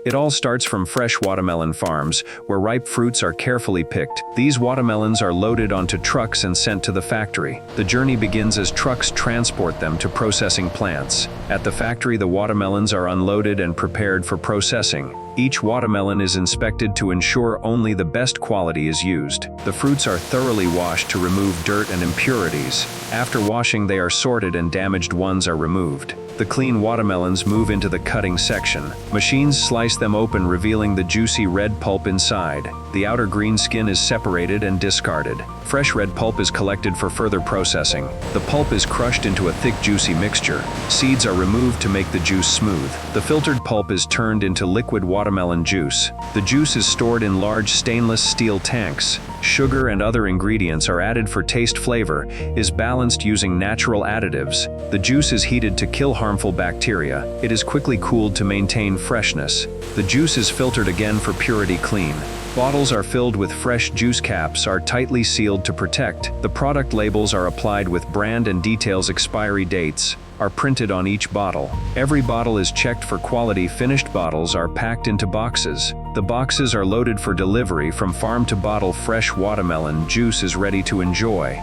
It all starts from fresh watermelon farms, where ripe fruits are carefully picked. These watermelons are loaded onto trucks and sent to the factory. The journey begins as trucks transport them to processing plants. At the factory, the watermelons are unloaded and prepared for processing. Each watermelon is inspected to ensure only the best quality is used. The fruits are thoroughly washed to remove dirt and impurities. After washing, they are sorted and damaged ones are removed. The clean watermelons move into the cutting section. Machines slice them open, revealing the juicy red pulp inside. The outer green skin is separated and discarded. Fresh red pulp is collected for further processing. The pulp is crushed into a thick, juicy mixture. Seeds are removed to make the juice smooth. The filtered pulp is turned into liquid watermelon juice. The juice is stored in large stainless steel tanks. Sugar and other ingredients are added for taste. Flavor is balanced using natural additives. The juice is heated to kill harmful bacteria. It is quickly cooled to maintain freshness. The juice is filtered again for purity. Clean bottles are filled with fresh juice. Caps are tightly sealed to protect. The product labels are applied with brand and details. Expiry dates are printed on each bottle. Every bottle is checked for quality. Finished bottles are packed into boxes. The boxes are loaded for delivery from farm to bottle. Fresh watermelon juice is ready to enjoy.